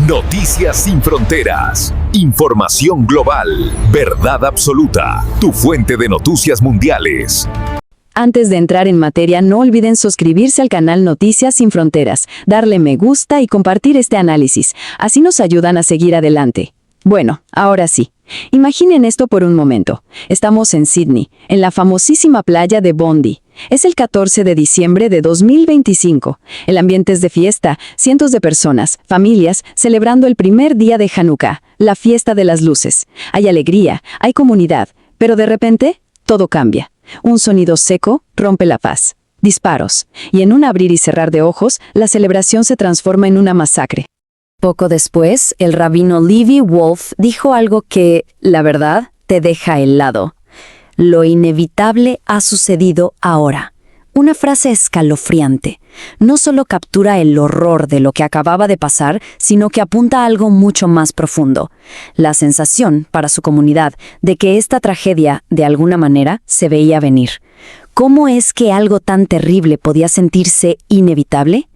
Noticias sin fronteras. Información global. Verdad absoluta. Tu fuente de noticias mundiales. Antes de entrar en materia, no olviden suscribirse al canal Noticias sin Fronteras, darle me gusta y compartir este análisis. Así nos ayudan a seguir adelante. Bueno, ahora sí. Imaginen esto por un momento. Estamos en Sydney, en la famosísima playa de Bondi. Es el 14 de diciembre de 2025. El ambiente es de fiesta, cientos de personas, familias, celebrando el primer día de Hanukkah, la fiesta de las luces. Hay alegría, hay comunidad, pero de repente, todo cambia. Un sonido seco rompe la paz. Disparos. Y en un abrir y cerrar de ojos, la celebración se transforma en una masacre. Poco después, el rabino Levi Wolf dijo algo que, la verdad, te deja helado. Lo inevitable ha sucedido ahora. Una frase escalofriante. No solo captura el horror de lo que acababa de pasar, sino que apunta a algo mucho más profundo. La sensación, para su comunidad, de que esta tragedia, de alguna manera, se veía venir. ¿Cómo es que algo tan terrible podía sentirse inevitable?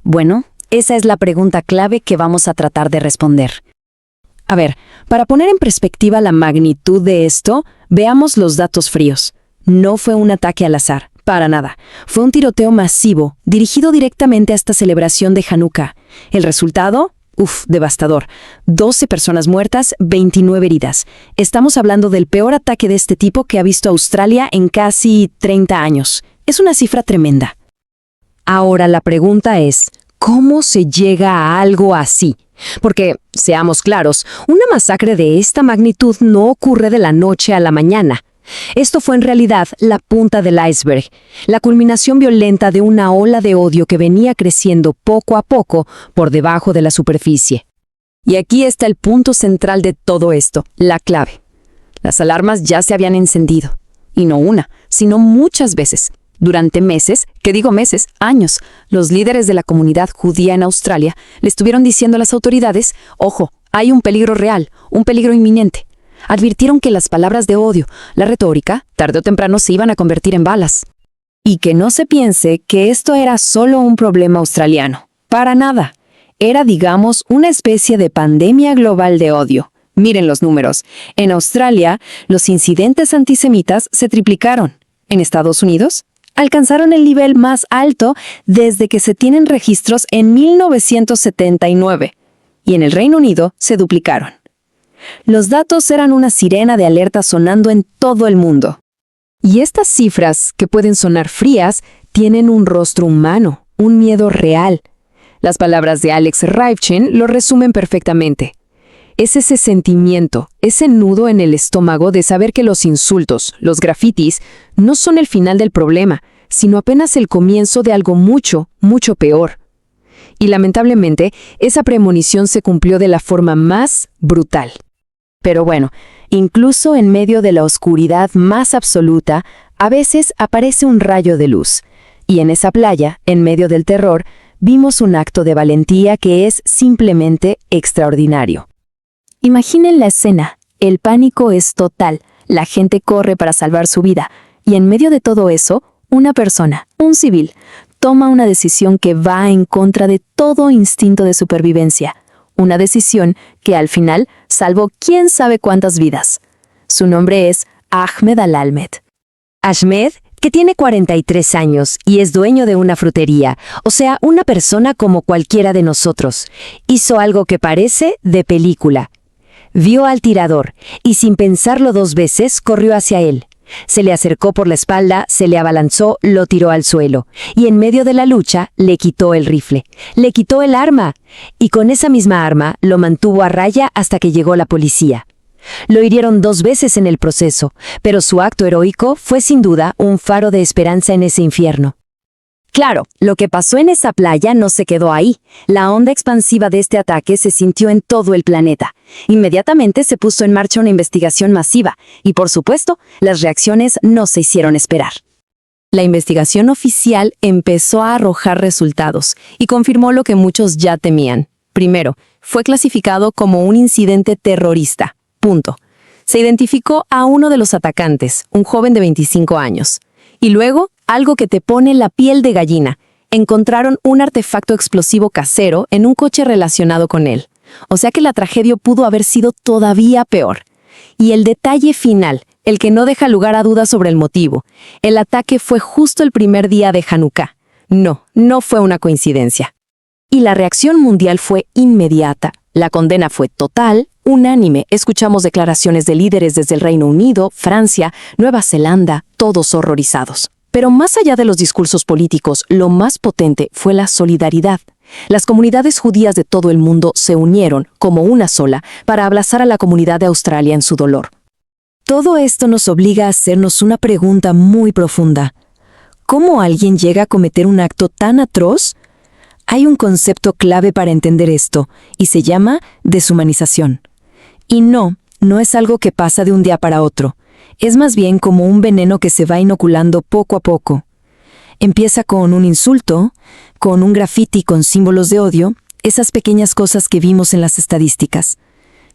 Bueno, esa es la pregunta clave que vamos a tratar de responder. A ver, para poner en perspectiva la magnitud de esto, veamos los datos fríos. No fue un ataque al azar, para nada. Fue un tiroteo masivo, dirigido directamente a esta celebración de Hanukkah. El resultado, devastador. 12 personas muertas, 29 heridas. Estamos hablando del peor ataque de este tipo que ha visto Australia en casi 30 años. Es una cifra tremenda. Ahora la pregunta es, ¿cómo se llega a algo así? Porque, seamos claros, una masacre de esta magnitud no ocurre de la noche a la mañana. Esto fue en realidad la punta del iceberg, la culminación violenta de una ola de odio que venía creciendo poco a poco por debajo de la superficie. Y aquí está el punto central de todo esto, la clave. Las alarmas ya se habían encendido, y no una, sino muchas veces. Durante meses, años, los líderes de la comunidad judía en Australia le estuvieron diciendo a las autoridades, ojo, hay un peligro real, un peligro inminente. Advirtieron que las palabras de odio, la retórica, tarde o temprano se iban a convertir en balas. Y que no se piense que esto era solo un problema australiano. Para nada. Era, digamos, una especie de pandemia global de odio. Miren los números. En Australia, los incidentes antisemitas se triplicaron. En Estados Unidos, alcanzaron el nivel más alto desde que se tienen registros en 1979. Y en el Reino Unido se duplicaron. Los datos eran una sirena de alerta sonando en todo el mundo. Y estas cifras, que pueden sonar frías, tienen un rostro humano, un miedo real. Las palabras de Alex Rifchin lo resumen perfectamente. Es ese sentimiento, ese nudo en el estómago de saber que los insultos, los grafitis, no son el final del problema, sino apenas el comienzo de algo mucho, mucho peor. Y lamentablemente, esa premonición se cumplió de la forma más brutal. Pero bueno, incluso en medio de la oscuridad más absoluta, a veces aparece un rayo de luz. Y en esa playa, en medio del terror, vimos un acto de valentía que es simplemente extraordinario. Imaginen la escena. El pánico es total. La gente corre para salvar su vida. Y en medio de todo eso, una persona, un civil, toma una decisión que va en contra de todo instinto de supervivencia. Una decisión que al final salvó quién sabe cuántas vidas. Su nombre es Ahmed Al-Almed. Ahmed, que tiene 43 años y es dueño de una frutería, o sea, una persona como cualquiera de nosotros, hizo algo que parece de película. Vio al tirador y sin pensarlo 2 veces corrió hacia él. Se le acercó por la espalda, se le abalanzó, lo tiró al suelo y en medio de la lucha le quitó el rifle, le quitó el arma y con esa misma arma lo mantuvo a raya hasta que llegó la policía. Lo hirieron 2 veces en el proceso, pero su acto heroico fue sin duda un faro de esperanza en ese infierno. Claro, lo que pasó en esa playa no se quedó ahí. La onda expansiva de este ataque se sintió en todo el planeta. Inmediatamente se puso en marcha una investigación masiva y, por supuesto, las reacciones no se hicieron esperar. La investigación oficial empezó a arrojar resultados y confirmó lo que muchos ya temían. Primero, fue clasificado como un incidente terrorista. Punto. Se identificó a uno de los atacantes, un joven de 25 años. Y luego, algo que te pone la piel de gallina. Encontraron un artefacto explosivo casero en un coche relacionado con él. O sea que la tragedia pudo haber sido todavía peor. Y el detalle final, el que no deja lugar a dudas sobre el motivo. El ataque fue justo el primer día de Hanukkah. No fue una coincidencia. Y la reacción mundial fue inmediata. La condena fue total, unánime. Escuchamos declaraciones de líderes desde el Reino Unido, Francia, Nueva Zelanda, todos horrorizados. Pero más allá de los discursos políticos, lo más potente fue la solidaridad. Las comunidades judías de todo el mundo se unieron, como una sola, para abrazar a la comunidad de Australia en su dolor. Todo esto nos obliga a hacernos una pregunta muy profunda. ¿Cómo alguien llega a cometer un acto tan atroz? Hay un concepto clave para entender esto, y se llama deshumanización. Y no es algo que pasa de un día para otro. Es más bien como un veneno que se va inoculando poco a poco. Empieza con un insulto, con un grafiti con símbolos de odio, esas pequeñas cosas que vimos en las estadísticas.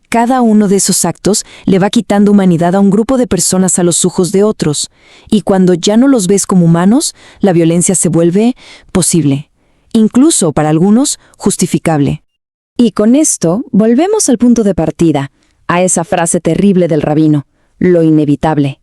Cada uno de esos actos le va quitando humanidad a un grupo de personas a los ojos de otros, y cuando ya no los ves como humanos, la violencia se vuelve posible, incluso para algunos justificable. Y con esto volvemos al punto de partida, a esa frase terrible del rabino, lo inevitable.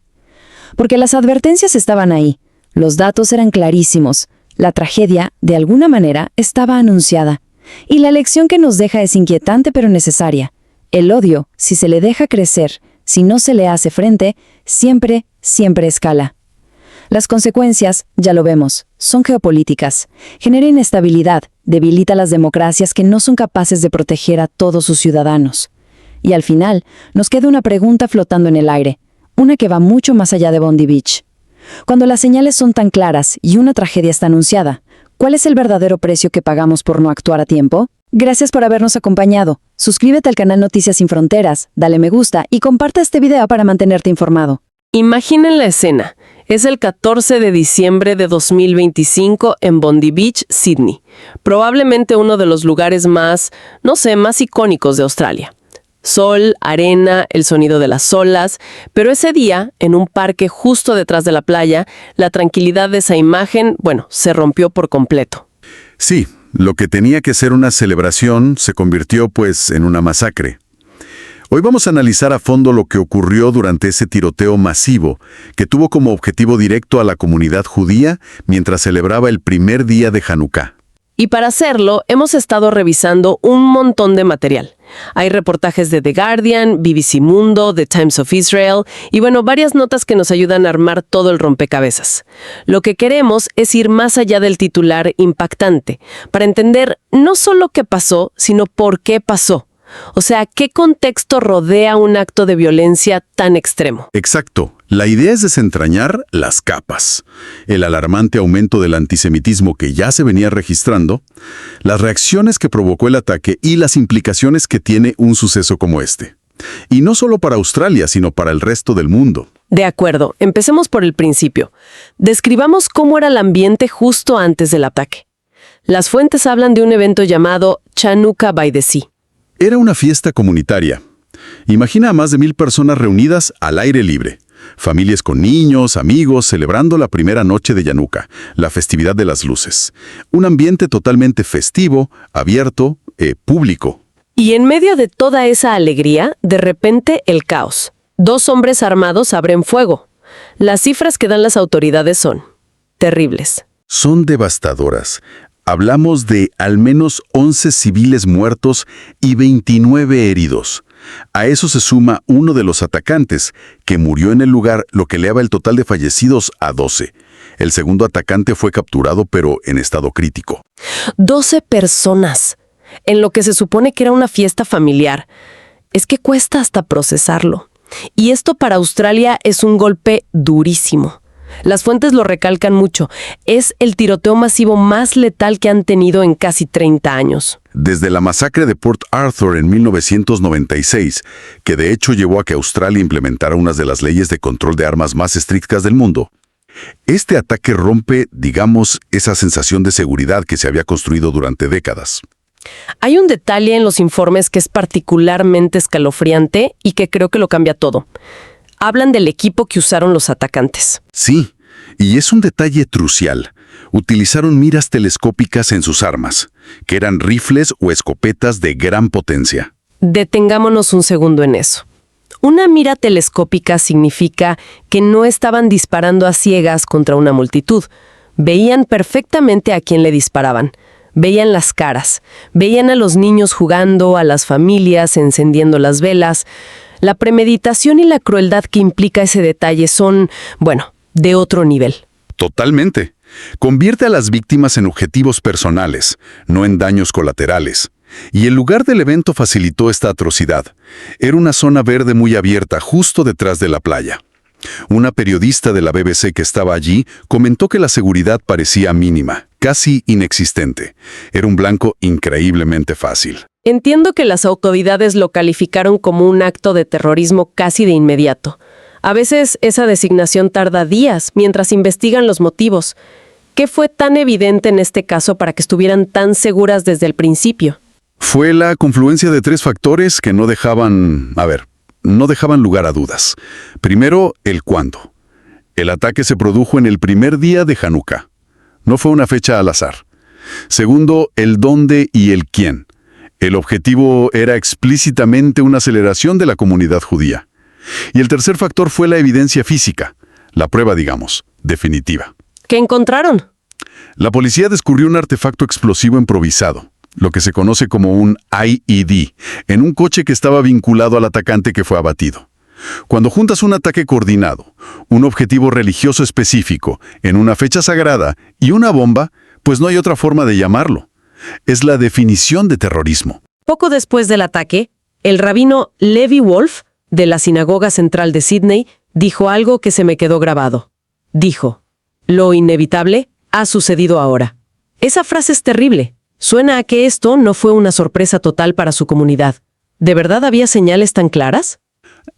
Porque las advertencias estaban ahí, los datos eran clarísimos, la tragedia, de alguna manera, estaba anunciada. Y la lección que nos deja es inquietante pero necesaria. El odio, si se le deja crecer, si no se le hace frente, siempre escala. Las consecuencias, ya lo vemos, son geopolíticas. Genera inestabilidad, debilita las democracias que no son capaces de proteger a todos sus ciudadanos. Y al final, nos queda una pregunta flotando en el aire, una que va mucho más allá de Bondi Beach. Cuando las señales son tan claras y una tragedia está anunciada, ¿cuál es el verdadero precio que pagamos por no actuar a tiempo? Gracias por habernos acompañado. Suscríbete al canal Noticias Sin Fronteras, dale me gusta y comparte este video para mantenerte informado. Imaginen la escena. Es el 14 de diciembre de 2025 en Bondi Beach, Sydney. Probablemente uno de los lugares más icónicos de Australia. Sol, arena, el sonido de las olas, pero ese día, en un parque justo detrás de la playa, la tranquilidad de esa imagen, se rompió por completo. Sí, lo que tenía que ser una celebración se convirtió, en una masacre. Hoy vamos a analizar a fondo lo que ocurrió durante ese tiroteo masivo, que tuvo como objetivo directo a la comunidad judía mientras celebraba el primer día de Hanukkah. Y para hacerlo, hemos estado revisando un montón de material. Hay reportajes de The Guardian, BBC Mundo, The Times of Israel y varias notas que nos ayudan a armar todo el rompecabezas. Lo que queremos es ir más allá del titular impactante, para entender no solo qué pasó, sino por qué pasó. O sea, ¿qué contexto rodea un acto de violencia tan extremo? Exacto. La idea es desentrañar las capas. El alarmante aumento del antisemitismo que ya se venía registrando, las reacciones que provocó el ataque y las implicaciones que tiene un suceso como este. Y no solo para Australia, sino para el resto del mundo. De acuerdo, empecemos por el principio. Describamos cómo era el ambiente justo antes del ataque. Las fuentes hablan de un evento llamado Chanukah by the Sea. Era una fiesta comunitaria. Imagina a más de 1000 personas reunidas al aire libre. Familias con niños, amigos, celebrando la primera noche de Chanukah, la festividad de las luces. Un ambiente totalmente festivo, abierto, público. Y en medio de toda esa alegría, de repente el caos. 2 hombres armados abren fuego. Las cifras que dan las autoridades son terribles. Son devastadoras. Hablamos de al menos 11 civiles muertos y 29 heridos. A eso se suma uno de los atacantes, que murió en el lugar, lo que eleva el total de fallecidos a 12. El segundo atacante fue capturado, pero en estado crítico. 12 personas, en lo que se supone que era una fiesta familiar. Es que cuesta hasta procesarlo. Y esto para Australia es un golpe durísimo. Las fuentes lo recalcan mucho. Es el tiroteo masivo más letal que han tenido en casi 30 años. Desde la masacre de Port Arthur en 1996, que de hecho llevó a que Australia implementara unas de las leyes de control de armas más estrictas del mundo. Este ataque rompe, esa sensación de seguridad que se había construido durante décadas. Hay un detalle en los informes que es particularmente escalofriante y que creo que lo cambia todo. Hablan del equipo que usaron los atacantes. Sí, y es un detalle crucial. Utilizaron miras telescópicas en sus armas, que eran rifles o escopetas de gran potencia. Detengámonos un segundo en eso. Una mira telescópica significa que no estaban disparando a ciegas contra una multitud. Veían perfectamente a quién le disparaban. Veían las caras. Veían a los niños jugando, a las familias encendiendo las velas. La premeditación y la crueldad que implica ese detalle son, bueno, de otro nivel. Totalmente. Convierte a las víctimas en objetivos personales, no en daños colaterales. Y el lugar del evento facilitó esta atrocidad. Era una zona verde muy abierta justo detrás de la playa. Una periodista de la BBC que estaba allí comentó que la seguridad parecía mínima, casi inexistente. Era un blanco increíblemente fácil. Entiendo que las autoridades lo calificaron como un acto de terrorismo casi de inmediato. A veces esa designación tarda días mientras investigan los motivos. ¿Qué fue tan evidente en este caso para que estuvieran tan seguras desde el principio? Fue la confluencia de 3 factores que no dejaban lugar a dudas. Primero, el cuándo. El ataque se produjo en el primer día de Hanukkah. No fue una fecha al azar. Segundo, el dónde y el quién. El objetivo era explícitamente una aceleración de la comunidad judía. Y el tercer factor fue la evidencia física, la prueba, digamos, definitiva. ¿Qué encontraron? La policía descubrió un artefacto explosivo improvisado, lo que se conoce como un IED, en un coche que estaba vinculado al atacante que fue abatido. Cuando juntas un ataque coordinado, un objetivo religioso específico, en una fecha sagrada y una bomba, pues no hay otra forma de llamarlo. Es la definición de terrorismo. Poco después del ataque, el rabino Levi Wolf, de la Sinagoga Central de Sydney, dijo algo que se me quedó grabado. Dijo, «Lo inevitable ha sucedido ahora». Esa frase es terrible. Suena a que esto no fue una sorpresa total para su comunidad. ¿De verdad había señales tan claras?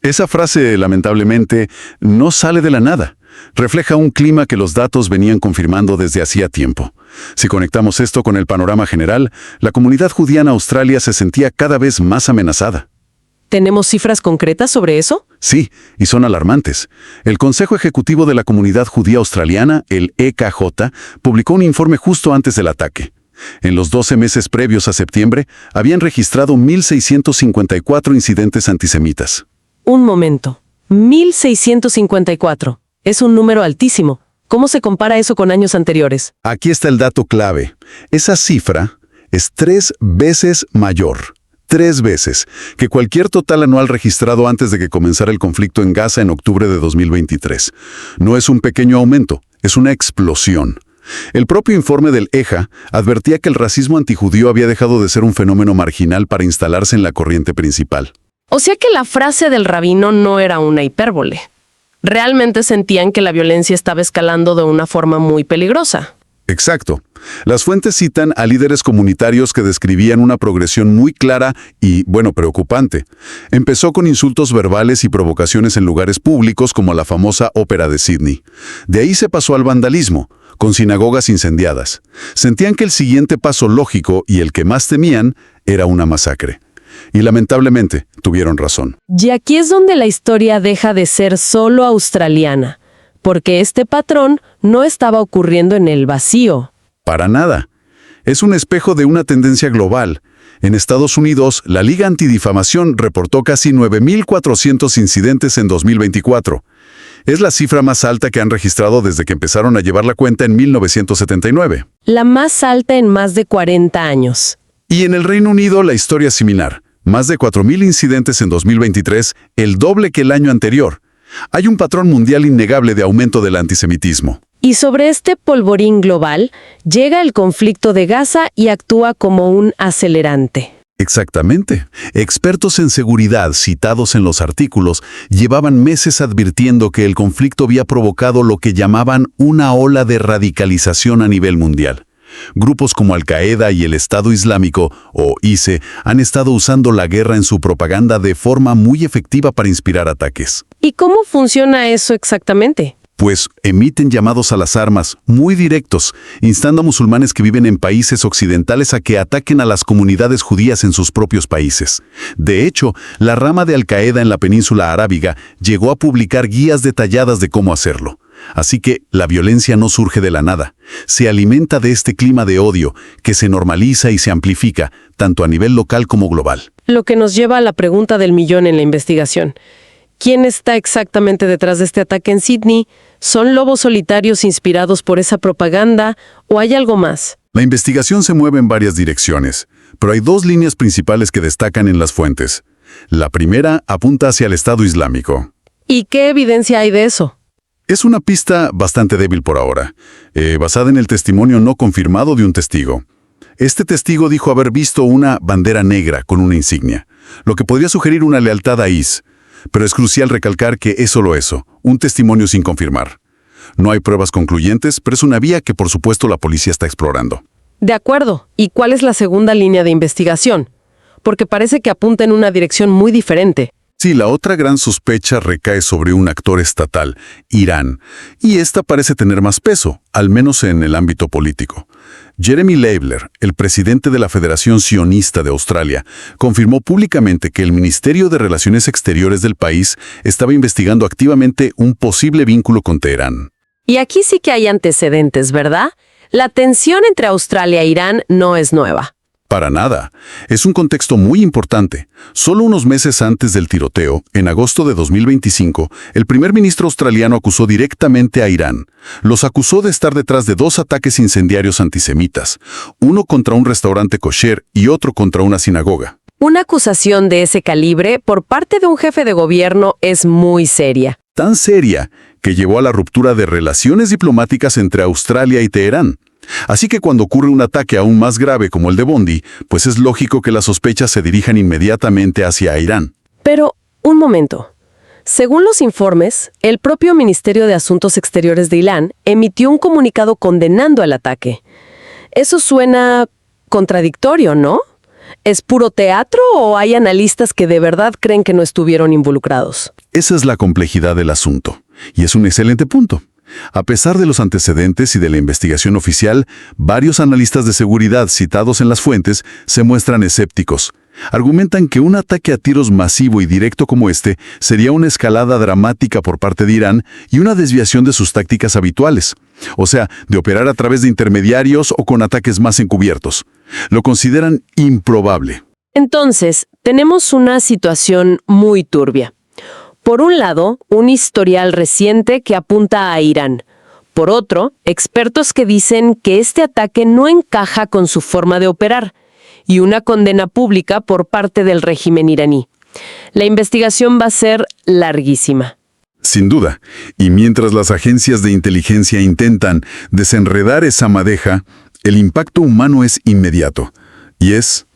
Esa frase, lamentablemente, no sale de la nada. Refleja un clima que los datos venían confirmando desde hacía tiempo. Si conectamos esto con el panorama general, la comunidad judía en Australia se sentía cada vez más amenazada. ¿Tenemos cifras concretas sobre eso? Sí, y son alarmantes. El Consejo Ejecutivo de la Comunidad Judía Australiana, el EKJ, publicó un informe justo antes del ataque. En los 12 meses previos a septiembre, habían registrado 1.654 incidentes antisemitas. Un momento. 1.654. Es un número altísimo. ¿Cómo se compara eso con años anteriores? Aquí está el dato clave. Esa cifra es 3 veces mayor. 3 veces que cualquier total anual registrado antes de que comenzara el conflicto en Gaza en octubre de 2023. No es un pequeño aumento, es una explosión. El propio informe del EJA advertía que el racismo antijudío había dejado de ser un fenómeno marginal para instalarse en la corriente principal. O sea que la frase del rabino no era una hipérbole. Realmente sentían que la violencia estaba escalando de una forma muy peligrosa. Exacto. Las fuentes citan a líderes comunitarios que describían una progresión muy clara y, preocupante. Empezó con insultos verbales y provocaciones en lugares públicos como la famosa Ópera de Sydney. De ahí se pasó al vandalismo, con sinagogas incendiadas. Sentían que el siguiente paso lógico y el que más temían era una masacre. Y lamentablemente tuvieron razón. Y aquí es donde la historia deja de ser solo australiana, porque este patrón no estaba ocurriendo en el vacío. Para nada. Es un espejo de una tendencia global. En Estados Unidos, la Liga Antidifamación reportó casi 9.400 incidentes en 2024. Es la cifra más alta que han registrado desde que empezaron a llevar la cuenta en 1979. La más alta en más de 40 años. Y en el Reino Unido la historia es similar. Más de 4.000 incidentes en 2023, el doble que el año anterior. Hay un patrón mundial innegable de aumento del antisemitismo. Y sobre este polvorín global, llega el conflicto de Gaza y actúa como un acelerante. Exactamente. Expertos en seguridad citados en los artículos llevaban meses advirtiendo que el conflicto había provocado lo que llamaban una ola de radicalización a nivel mundial. Grupos como Al-Qaeda y el Estado Islámico, o ISE, han estado usando la guerra en su propaganda de forma muy efectiva para inspirar ataques. ¿Y cómo funciona eso exactamente? Pues emiten llamados a las armas muy directos, instando a musulmanes que viven en países occidentales a que ataquen a las comunidades judías en sus propios países. De hecho, la rama de Al-Qaeda en la península arábiga llegó a publicar guías detalladas de cómo hacerlo. Así que la violencia no surge de la nada. Se alimenta de este clima de odio que se normaliza y se amplifica, tanto a nivel local como global. Lo que nos lleva a la pregunta del millón en la investigación. ¿Quién está exactamente detrás de este ataque en Sydney? ¿Son lobos solitarios inspirados por esa propaganda o hay algo más? La investigación se mueve en varias direcciones, pero hay dos líneas principales que destacan en las fuentes. La primera apunta hacia el Estado Islámico. ¿Y qué evidencia hay de eso? Es una pista bastante débil por ahora, basada en el testimonio no confirmado de un testigo. Este testigo dijo haber visto una bandera negra con una insignia, lo que podría sugerir una lealtad a IS, pero es crucial recalcar que es solo eso, un testimonio sin confirmar. No hay pruebas concluyentes, pero es una vía que por supuesto la policía está explorando. De acuerdo. ¿Y cuál es la segunda línea de investigación? Porque parece que apunta en una dirección muy diferente. Sí, la otra gran sospecha recae sobre un actor estatal, Irán, y esta parece tener más peso, al menos en el ámbito político. Jeremy Leibler, el presidente de la Federación Sionista de Australia, confirmó públicamente que el Ministerio de Relaciones Exteriores del país estaba investigando activamente un posible vínculo con Teherán. Y aquí sí que hay antecedentes, ¿verdad? La tensión entre Australia e Irán no es nueva. Para nada. Es un contexto muy importante. Solo unos meses antes del tiroteo, en agosto de 2025, el primer ministro australiano acusó directamente a Irán. Los acusó de estar detrás de 2 ataques incendiarios antisemitas, uno contra un restaurante kosher y otro contra una sinagoga. Una acusación de ese calibre por parte de un jefe de gobierno es muy seria. Tan seria que llevó a la ruptura de relaciones diplomáticas entre Australia y Teherán. Así que cuando ocurre un ataque aún más grave como el de Bondi, pues es lógico que las sospechas se dirijan inmediatamente hacia Irán. Pero, un momento. Según los informes, el propio Ministerio de Asuntos Exteriores de Irán emitió un comunicado condenando el ataque. Eso suena contradictorio, ¿no? ¿Es puro teatro o hay analistas que de verdad creen que no estuvieron involucrados? Esa es la complejidad del asunto, y es un excelente punto. A pesar de los antecedentes y de la investigación oficial, varios analistas de seguridad citados en las fuentes se muestran escépticos. Argumentan que un ataque a tiros masivo y directo como este sería una escalada dramática por parte de Irán y una desviación de sus tácticas habituales, o sea, de operar a través de intermediarios o con ataques más encubiertos. Lo consideran improbable. Entonces, tenemos una situación muy turbia. Por un lado, un historial reciente que apunta a Irán. Por otro, expertos que dicen que este ataque no encaja con su forma de operar, y una condena pública por parte del régimen iraní. La investigación va a ser larguísima. Sin duda, y mientras las agencias de inteligencia intentan desenredar esa madeja, el impacto humano es inmediato, y es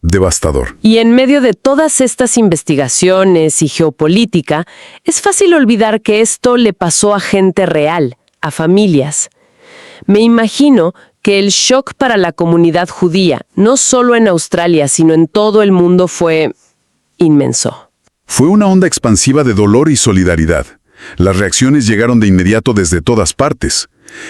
devastador. Y en medio de todas estas investigaciones y geopolítica, es fácil olvidar que esto le pasó a gente real, a familias. Me imagino que el shock para la comunidad judía, no solo en Australia, sino en todo el mundo, fue inmenso. Fue una onda expansiva de dolor y solidaridad. Las reacciones llegaron de inmediato desde todas partes.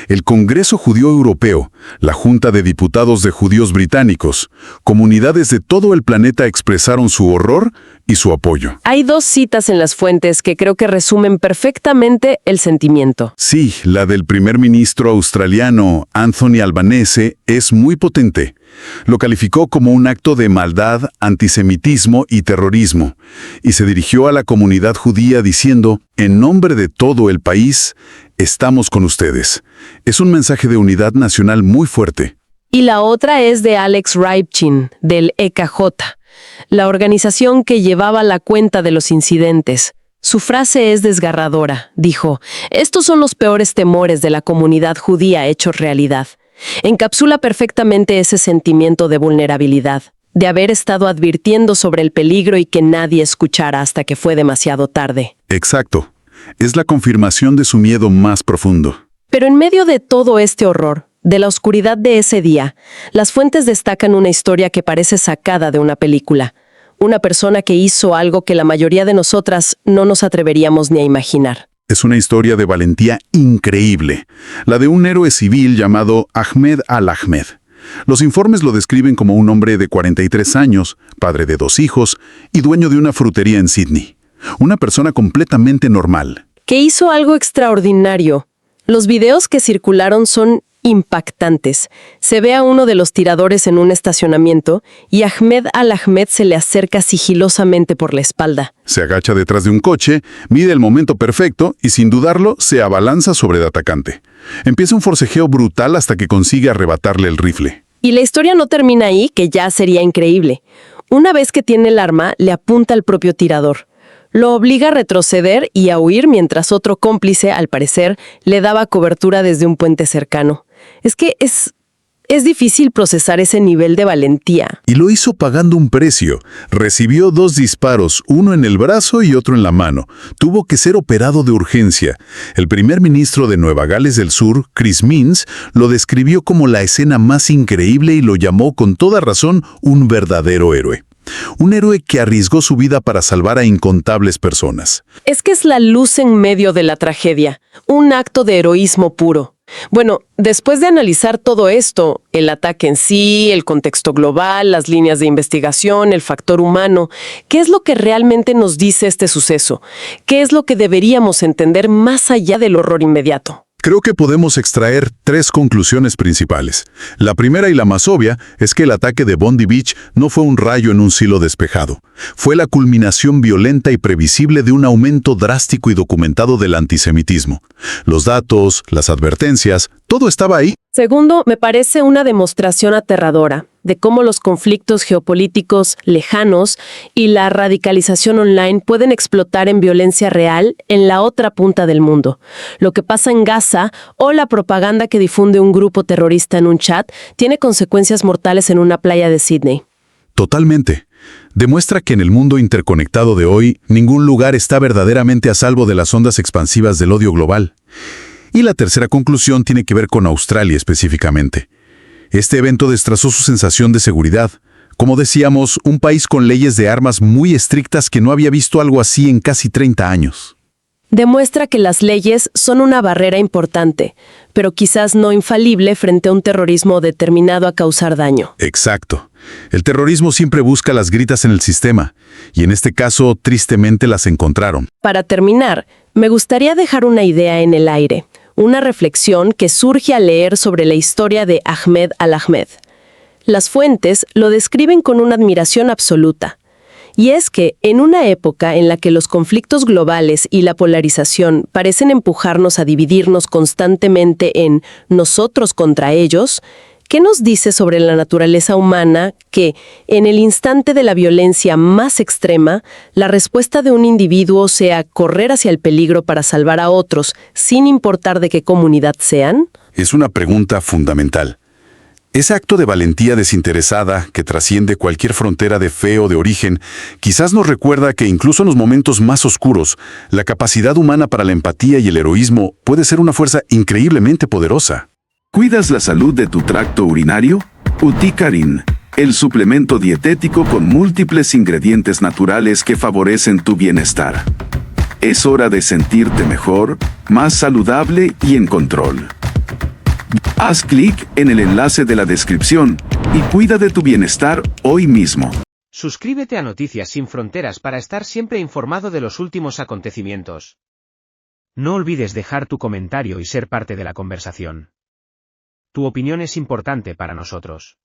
El Congreso Judío Europeo, la Junta de Diputados de Judíos Británicos, comunidades de todo el planeta expresaron su horror y su apoyo. Hay 2 citas en las fuentes que creo que resumen perfectamente el sentimiento. Sí, la del primer ministro australiano Anthony Albanese es muy potente. Lo calificó como un acto de maldad, antisemitismo y terrorismo, y se dirigió a la comunidad judía diciendo, en nombre de todo el país, estamos con ustedes. Es un mensaje de unidad nacional muy fuerte. Y la otra es de Alex Rybchin, del EKJ, la organización que llevaba la cuenta de los incidentes. Su frase es desgarradora. Dijo, estos son los peores temores de la comunidad judía hechos realidad. Encapsula perfectamente ese sentimiento de vulnerabilidad, de haber estado advirtiendo sobre el peligro y que nadie escuchara hasta que fue demasiado tarde. Exacto. Es la confirmación de su miedo más profundo. Pero en medio de todo este horror, de la oscuridad de ese día, las fuentes destacan una historia que parece sacada de una película. Una persona que hizo algo que la mayoría de nosotras no nos atreveríamos ni a imaginar. Es una historia de valentía increíble, la de un héroe civil llamado Ahmed al-Ahmed. Los informes lo describen como un hombre de 43 años, padre de 2 hijos y dueño de una frutería en Sydney. Una persona completamente normal. Que hizo algo extraordinario, Los videos que circularon son impactantes. Se ve a uno de los tiradores en un estacionamiento y Ahmed al-Ahmed se le acerca sigilosamente por la espalda. Se agacha detrás de un coche, mide el momento perfecto y sin dudarlo se abalanza sobre el atacante. Empieza un forcejeo brutal hasta que consigue arrebatarle el rifle. Y la historia no termina ahí, que ya sería increíble. Una vez que tiene el arma, le apunta al propio tirador. Lo obliga a retroceder y a huir mientras otro cómplice, al parecer, le daba cobertura desde un puente cercano. Es que es difícil procesar ese nivel de valentía. Y lo hizo pagando un precio. Recibió 2 disparos, uno en el brazo y otro en la mano. Tuvo que ser operado de urgencia. El primer ministro de Nueva Gales del Sur, Chris Minns, lo describió como la escena más increíble y lo llamó con toda razón un verdadero héroe. Un héroe que arriesgó su vida para salvar a incontables personas. Es que es la luz en medio de la tragedia, un acto de heroísmo puro. Bueno, después de analizar todo esto, el ataque en sí, el contexto global, las líneas de investigación, el factor humano, ¿qué es lo que realmente nos dice este suceso? ¿Qué es lo que deberíamos entender más allá del horror inmediato? Creo que podemos extraer 3 conclusiones principales. La primera y la más obvia es que el ataque de Bondi Beach no fue un rayo en un cielo despejado. Fue la culminación violenta y previsible de un aumento drástico y documentado del antisemitismo. Los datos, las advertencias, todo estaba ahí. Segundo, me parece una demostración aterradora de cómo los conflictos geopolíticos lejanos y la radicalización online pueden explotar en violencia real en la otra punta del mundo. Lo que pasa en Gaza o la propaganda que difunde un grupo terrorista en un chat tiene consecuencias mortales en una playa de Sydney. Totalmente. Demuestra que en el mundo interconectado de hoy, ningún lugar está verdaderamente a salvo de las ondas expansivas del odio global. Y la tercera conclusión tiene que ver con Australia específicamente. Este evento destrozó su sensación de seguridad. Como decíamos, un país con leyes de armas muy estrictas que no había visto algo así en casi 30 años. Demuestra que las leyes son una barrera importante, pero quizás no infalible frente a un terrorismo determinado a causar daño. Exacto. El terrorismo siempre busca las gritas en el sistema, y en este caso, tristemente, las encontraron. Para terminar, me gustaría dejar una idea en el aire, una reflexión que surge al leer sobre la historia de Ahmed al-Ahmed. Las fuentes lo describen con una admiración absoluta. Y es que, en una época en la que los conflictos globales y la polarización parecen empujarnos a dividirnos constantemente en nosotros contra ellos, ¿qué nos dice sobre la naturaleza humana que, en el instante de la violencia más extrema, la respuesta de un individuo sea correr hacia el peligro para salvar a otros, sin importar de qué comunidad sean? Es una pregunta fundamental. Ese acto de valentía desinteresada, que trasciende cualquier frontera de fe o de origen, quizás nos recuerda que incluso en los momentos más oscuros, la capacidad humana para la empatía y el heroísmo puede ser una fuerza increíblemente poderosa. ¿Cuidas la salud de tu tracto urinario? Uticarin, el suplemento dietético con múltiples ingredientes naturales que favorecen tu bienestar. Es hora de sentirte mejor, más saludable y en control. Haz clic en el enlace de la descripción y cuida de tu bienestar hoy mismo. Suscríbete a Noticias Sin Fronteras para estar siempre informado de los últimos acontecimientos. No olvides dejar tu comentario y ser parte de la conversación. Tu opinión es importante para nosotros.